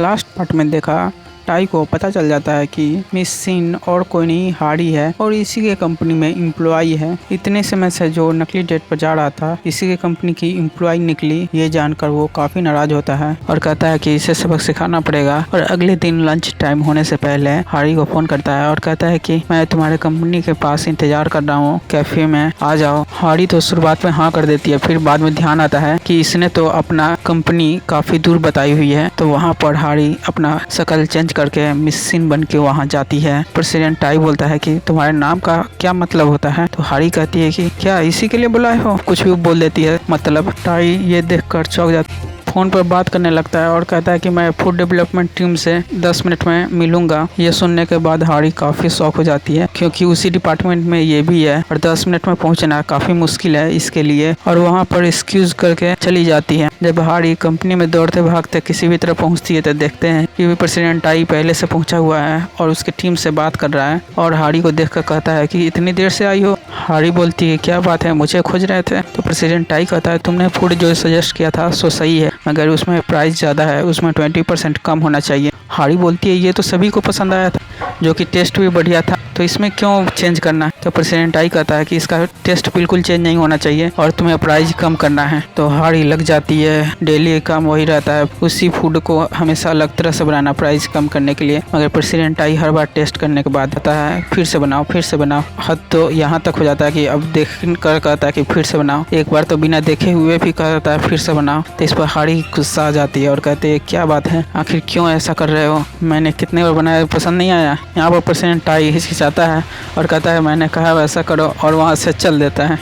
Last part में देखा tie को पता चल जाता है कि मिस सिन और कोई नहीं हारी है और इसी के कंपनी में एम्प्लॉय है। इतने समय से जो नकली डेट पर जा रहा था इसी के कंपनी की एम्प्लॉय निकली। ये जानकर वो काफी नाराज होता है और कहता है कि इसे सबक सिखाना पड़ेगा। और अगले दिन लंच टाइम होने से पहले हारी को फोन करता है और कहता है कि मैं तुम्हारे कंपनी के पास इंतजार कर रहा हूँ, कैफे में आ जाओ। हारी तो शुरुआत में हाँ कर देती है, फिर बाद में ध्यान आता है कि इसने तो अपना कंपनी काफी दूर बताई हुई है। तो वहाँ पर हारी अपना शकल चेंज करके मिस सिन बन के वहाँ जाती है। प्रेसिडेंट टाई बोलता है कि तुम्हारे नाम का क्या मतलब होता है। तो हारी कहती है कि क्या इसी के लिए बुलाए हो, कुछ भी बोल देती है मतलब। टाई ये देखकर चौंक जाती है, फ़ोन पर बात करने लगता है और कहता है कि मैं फूड डेवलपमेंट टीम से 10 मिनट में मिलूंगा। ये सुनने के बाद हारी काफ़ी शॉक हो जाती है क्योंकि उसी डिपार्टमेंट में ये भी है और 10 मिनट में पहुंचना काफ़ी मुश्किल है इसके लिए। और वहां पर एक्सक्यूज करके चली जाती है। जब हारी कंपनी में दौड़ते भागते किसी भी तरह पहुंचती है तो देखते हैं कि प्रेसिडेंट टाई पहले से पहुंचा हुआ है और उसकी टीम से बात कर रहा है और हारी को देखकर कहता है कि इतनी देर से आई हो। हारी बोलती है क्या बात है, मुझे खोज रहे थे। तो प्रेसिडेंट टाई कहता है तुमने फूड जो सजेस्ट किया था सो सही है, मगर उसमें प्राइस ज़्यादा है, उसमें 20% कम होना चाहिए। हारी बोलती है ये तो सभी को पसंद आया था, जो कि टेस्ट भी बढ़िया था, तो इसमें क्यों चेंज करना। तो प्रेसिडेंट टाई कहता है कि इसका टेस्ट बिल्कुल चेंज नहीं होना चाहिए और तुम्हें प्राइस कम करना है। तो हारी लग जाती है, डेली काम वही रहता है, उसी फूड को हमेशा अलग तरह से बनाना प्राइस कम करने के लिए। मगर प्रेसिडेंट टाई हर बार टेस्ट करने के बाद कहता है फिर से बनाओ फिर से बनाओ। हद तो यहाँ तक हो जाता है कि अब देख कर कहता है कि फिर से बनाओ। एक बार तो बिना देखे हुए भी कहता है फिर से बनाओ। तो इस पर हारी गुस्सा आ जाती है और कहते हैं क्या बात है, आखिर क्यों ऐसा कर रहे हो, मैंने कितने बार बनाया पसंद नहीं आया। यहाँ पर प्रेसिडेंट टाई हिचकिचाता है और कहता है मैंने कहा वैसा करो और वहाँ से चल देता है।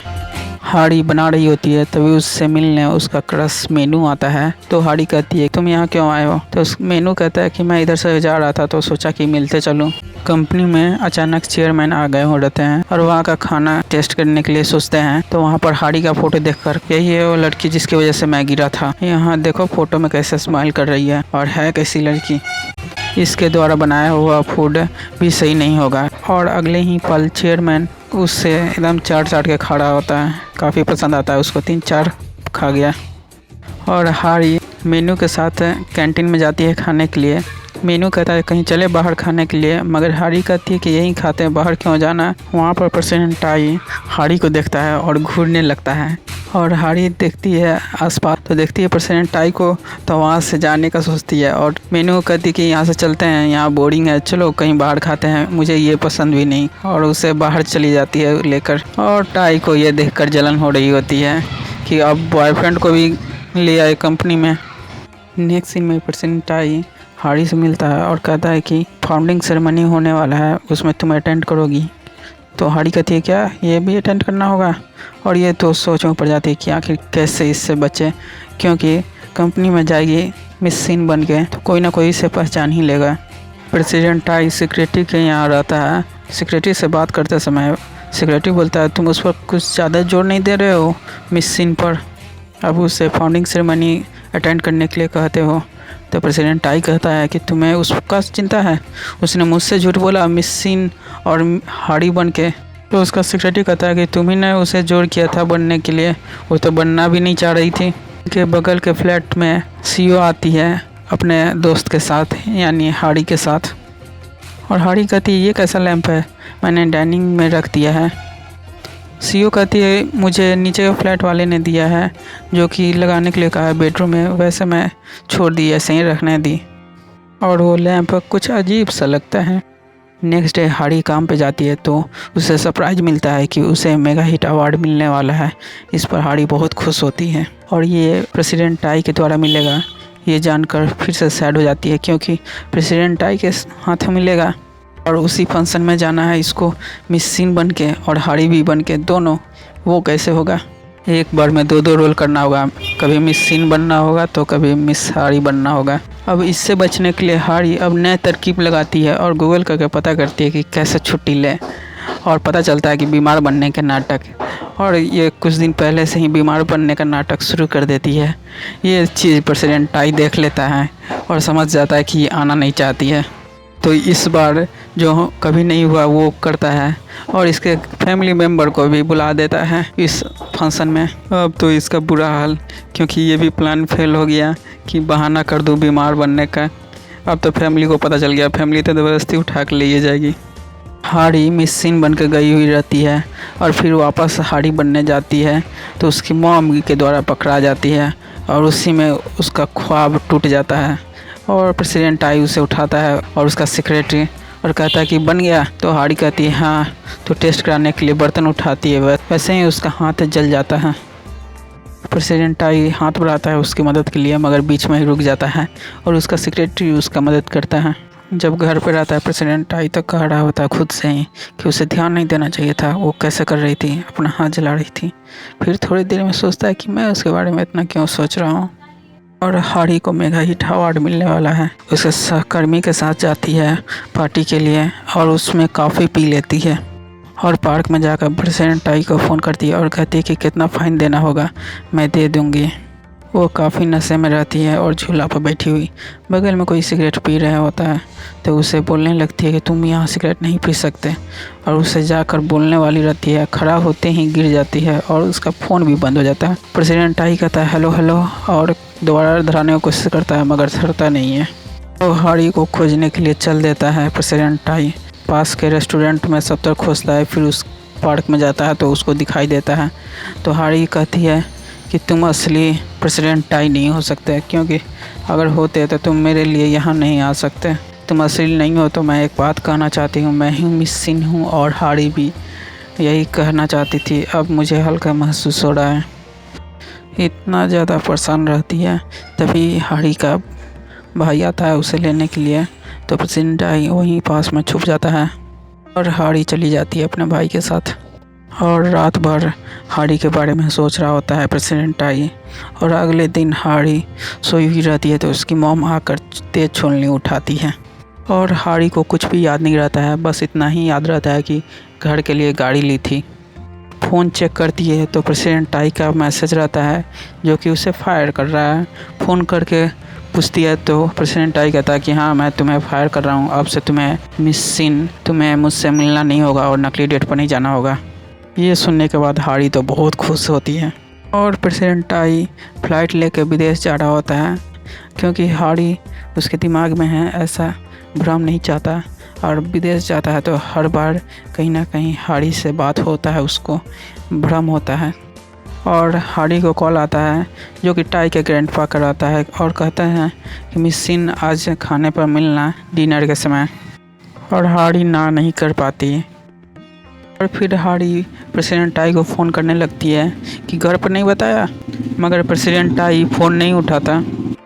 हारी बना रही होती है तभी उससे मिलने उसका क्रश मेनू आता है। तो हारी कहती है तुम यहाँ क्यों आए हो। तो उस मेनू कहता है कि मैं इधर से जा रहा था तो सोचा कि मिलते चलूँ। कंपनी में अचानक चेयरमैन आ गए हो रहते हैं और वहाँ का खाना टेस्ट करने के लिए सोचते हैं। तो वहाँ पर हारी का फोटो देखकर यही है वो लड़की जिसकी वजह से मैं गिरा था, यहाँ देखो फोटो में कैसे स्माइल कर रही है और है कैसी लड़की, इसके द्वारा बनाया हुआ फूड भी सही नहीं होगा। और अगले ही पल चेयरमैन उससे एकदम चाट चाट के खड़ा होता है, काफ़ी पसंद आता है उसको, 3-4 खा गया। और हारी मेनू के साथ कैंटीन में जाती है खाने के लिए। मेनू कहता है कहीं चले बाहर खाने के लिए, मगर हारी कहती है कि यहीं खाते हैं, बाहर क्यों जाना। वहाँ पर प्रेसिडेंट टाई हारी को देखता है और घूरने लगता है और हारी देखती है आसपास तो देखती है प्रेसिडेंट टाई को, तो वहाँ से जाने का सोचती है। और मेनू कहती है कि यहाँ से चलते हैं, यहाँ बोरिंग है, चलो कहीं बाहर खाते हैं, मुझे ये पसंद भी नहीं। और उसे बाहर चली जाती है लेकर। और टाई को ये देखकर जलन हो रही होती है कि अब बॉयफ्रेंड को भी ले आए कंपनी में। नेक्स्ट सीन में प्रेसिडेंट टाई हारी से मिलता है और कहता है कि फाउंडिंग सेरेमनी होने वाला है, उसमें तुम अटेंड करोगी। तो हारी कहती है क्या ये भी अटेंड करना होगा। और ये तो सोच में पड़ जाती है कि आखिर कैसे इससे बचे, क्योंकि कंपनी में जाएगी मिस सिन बन के तो कोई ना कोई इसे पहचान ही लेगा। प्रेसिडेंट टाई सिक्योरिटी के यहाँ रहता है। सिक्योरिटी से बात करते समय सिक्योरिटी बोलता है तुम उस पर कुछ ज़्यादा जोर नहीं दे रहे हो मिस सिन पर, अब उसे फाउंडिंग सेरेमनी अटेंड करने के लिए कहते हो। तो प्रेसिडेंट टाई कहता है कि तुम्हें उसका चिंता है, उसने मुझसे झूठ बोला मिस सिन और हारी बन के। तो उसका सिक्योरिटी कहता है कि तुम ही ने उसे जोर किया था बनने के लिए, वो तो बनना भी नहीं चाह रही थी। के बगल के फ्लैट में सीईओ आती है अपने दोस्त के साथ यानी हारी के साथ। और हारी कहती है ये कैसा लैंप है, मैंने डाइनिंग में रख दिया है। सीईओ कहती है मुझे नीचे के फ्लैट वाले ने दिया है, जो कि लगाने के लिए कहा है बेडरूम में, वैसे मैं छोड़ दी, ऐसे ही रखने दी। और वो लैंप कुछ अजीब सा लगता है। नेक्स्ट डे हारी काम पे जाती है तो उसे सरप्राइज मिलता है कि उसे मेगा हिट अवार्ड मिलने वाला है। इस पर हारी बहुत खुश होती है और ये प्रेसिडेंट टाई के द्वारा मिलेगा, ये जानकर फिर से सैड हो जाती है क्योंकि प्रेसिडेंट टाई के हाथ मिलेगा और उसी फंक्शन में जाना है इसको मिस सिन बन के और हारी भी बन के, दोनों। वो कैसे होगा, एक बार में 2-2 रोल करना होगा, कभी मिस सिन बनना होगा तो कभी मिस हारी बनना होगा। अब इससे बचने के लिए हारी अब नए तरकीब लगाती है और गूगल करके पता करती है कि कैसे छुट्टी ले। और पता चलता है कि बीमार बनने के नाटक, और ये कुछ दिन पहले से ही बीमार बनने का नाटक शुरू कर देती है। ये चीज़ प्रेसिडेंट टाई देख लेता है और समझ जाता है कि ये आना नहीं चाहती है। तो इस बार जो कभी नहीं हुआ वो करता है और इसके फैमिली मेम्बर को भी बुला देता है इस फंक्शन में। अब तो इसका बुरा हाल, क्योंकि ये भी प्लान फेल हो गया कि बहाना कर दूं बीमार बनने का। अब तो फैमिली को पता चल गया, फैमिली तो ज़बरदस्ती उठा के ले जाएगी। हाड़ी मिस सीन बन के गई हुई रहती है और फिर वापस हाड़ी बनने जाती है तो उसकी मॉम के द्वारा पकड़ा जाती है और उसी में उसका ख्वाब टूट जाता है। और प्रेसिडेंट टाई उसे उठाता है और उसका सेक्रेटरी और कहता है कि बन गया। तो हाड़ी कहती है हाँ। तो टेस्ट कराने के लिए बर्तन उठाती है, वैसे ही उसका हाथ जल जाता है। प्रेसिडेंट टाई हाथ बढ़ाता है उसकी मदद के लिए, मगर बीच में ही रुक जाता है और उसका सेक्रेटरी उसका मदद करता है। जब घर पर आता है प्रेसिडेंट टाई तो कह रहा होता है खुद से ही कि उसे ध्यान नहीं देना चाहिए था, वो कैसे कर रही थी, अपना हाथ जला रही थी। फिर थोड़ी देर में सोचता है कि मैं उसके बारे में इतना क्यों सोच रहा हूँ। और हाड़ी को मेगा हिट अवार्ड मिलने वाला है। उसके सहकर्मी के साथ जाती है पार्टी के लिए और उसमें कॉफ़ी पी लेती है और पार्क में जाकर प्रेसिडेंट टाई को फ़ोन करती है और कहती है कि कितना फ़ाइन देना होगा, मैं दे दूँगी। वो काफ़ी नशे में रहती है और झूला पर बैठी हुई बगल में कोई सिगरेट पी रहा होता है तो उसे बोलने लगती है कि तुम यहाँ सिगरेट नहीं पी सकते, और उसे जाकर बोलने वाली रहती है, खड़ा होते ही गिर जाती है और उसका फ़ोन भी बंद हो जाता है। प्रेसिडेंट टाई कहता है हेलो हेलो और दोबारा धराने की कोशिश करता है मगर धरता नहीं है। तो हाड़ी को खोजने के लिए चल देता है प्रेसिडेंट टाई। पास के रेस्टोरेंट में सब तरफ खोजता है, फिर उस पार्क में जाता है तो उसको दिखाई देता है। तो हाड़ी कहती है कि तुम असली प्रेसिडेंट टाई नहीं हो सकते, क्योंकि अगर होते तो तुम मेरे लिए यहाँ नहीं आ सकते। तुम असली नहीं हो तो मैं एक बात कहना चाहती हूँ, मैं ही मिस सिन हूँ और हाड़ी भी यही कहना चाहती थी। अब मुझे हल्का महसूस हो रहा है। इतना ज़्यादा परेशान रहती है, तभी हाड़ी का भाई आता है उसे लेने के लिए। तो प्रेसिडेंट टाई वहीं पास में छुप जाता है और हाड़ी चली जाती है अपने भाई के साथ। और रात भर हाड़ी के बारे में सोच रहा होता है प्रेसिडेंट टाई। और अगले दिन हाड़ी सोई हुई रहती है तो उसकी मॉम आकर तेज छोलनी उठाती है और हाड़ी को कुछ भी याद नहीं रहता है, बस इतना ही याद रहता है कि घर के लिए गाड़ी ली थी। फ़ोन चेक करती है तो प्रेसिडेंट टाई का मैसेज रहता है जो कि उसे फायर कर रहा है। फ़ोन करके पूछती है तो प्रेसिडेंट टाई कहता है कि हाँ मैं तुम्हें फायर कर रहा हूँ, अब से तुम्हें मिस सिन तुम्हें मुझसे मिलना नहीं होगा और नकली डेट पर नहीं जाना होगा। ये सुनने के बाद हाड़ी तो बहुत खुश होती है और प्रेसिडेंट टाई फ़्लाइट लेकर विदेश जा रहा होता है, क्योंकि हाड़ी उसके दिमाग में है ऐसा भ्रम नहीं चाहता। और विदेश जाता है तो हर बार कहीं ना कहीं हाड़ी से बात होता है, उसको भ्रम होता है। और हाड़ी को कॉल आता है जो कि टाई के ग्रैंडपा कराता है और कहते हैं कि मिस सिन आज खाने पर मिलना डिनर के समय। और हाड़ी ना नहीं कर पाती और फिर हाड़ी प्रेसिडेंट टाई को फ़ोन करने लगती है कि घर पर नहीं बताया, मगर प्रेसिडेंट टाई फ़ोन नहीं उठाता।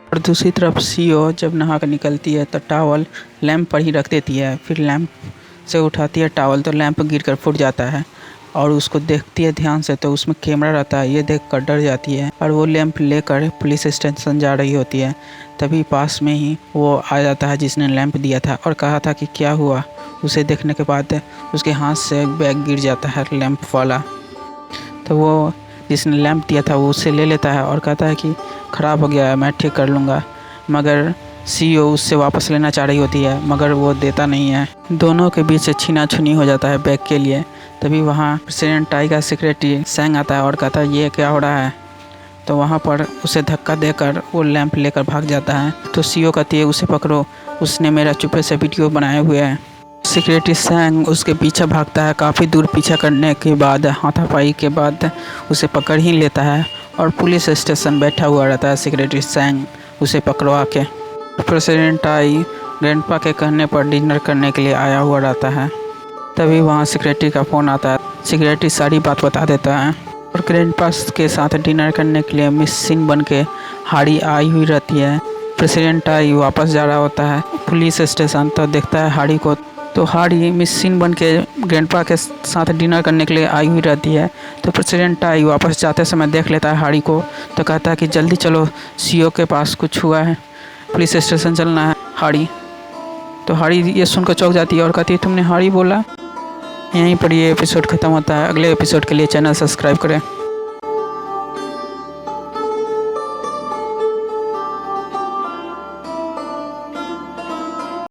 और दूसरी तरफ सीईओ जब नहा कर निकलती है तो टावल लैंप पर ही रख देती है, फिर लैंप से उठाती है टावल तो लैंप गिरकर फूट जाता है और उसको देखती है ध्यान से तो उसमें कैमरा रहता है। ये देखकर डर जाती है और वो लैंप लेकर पुलिस स्टेशन जा रही होती है। तभी पास में ही वो आ जाता है जिसने लैंप दिया था और कहा था कि क्या हुआ। उसे देखने के बाद उसके हाथ से बैग गिर जाता है लैंप वाला। तो वो जिसने लैंप दिया था वो उसे ले लेता है और कहता है कि ख़राब हो गया है, मैं ठीक कर लूँगा। मगर सीईओ उससे वापस लेना चाह रही होती है मगर वो देता नहीं है। दोनों के बीच छीना छुनी हो जाता है बैग के लिए। तभी वहाँ प्रेसिडेंट टाई का सेक्रेटरी सैंग आता है और कहता है ये क्या हो रहा है। तो वहाँ पर उसे धक्का देकर वो लैंप लेकर भाग जाता है। तो सीईओ कहती है उसे पकड़ो, उसने मेरा चुपे से वीडियो बनाए हुए हैं। सेक्रेटरी सैंग उसके पीछे भागता है, काफ़ी दूर पीछा करने के बाद हाथापाई के बाद उसे पकड़ ही लेता है और पुलिस स्टेशन बैठा हुआ रहता है सेक्रेटरी सैंग उसे पकड़वा के। प्रेसिडेंट टाई ग्रैंडपा के कहने पर डिनर करने के लिए आया हुआ रहता है। तभी वहाँ सेक्रेटरी का फ़ोन आता है। सेक्रेटरी सारी बात बता देता है और ग्रैंडपा के साथ डिनर करने के लिए मिस सिन बन के हाड़ी आई हुई रहती है। प्रेसिडेंट टाई वापस जा रहा होता है पुलिस स्टेशन तो देखता है हाड़ी को। तो हाड़ी मिस सिन बन के ग्रैंडपा के साथ डिनर करने के लिए आई हुई रहती है। तो प्रेसिडेंट टाई वापस जाते समय देख लेता है हाड़ी को तो कहता है कि जल्दी चलो, सीईओ के पास कुछ हुआ है, पुलिस स्टेशन चलना है हाड़ी। तो हाड़ी ये सुनकर चौंक जाती है और कहती है तुमने हाड़ी बोला। यहीं पर ये एपिसोड ख़त्म होता है। अगले एपिसोड के लिए चैनल सब्सक्राइब करें।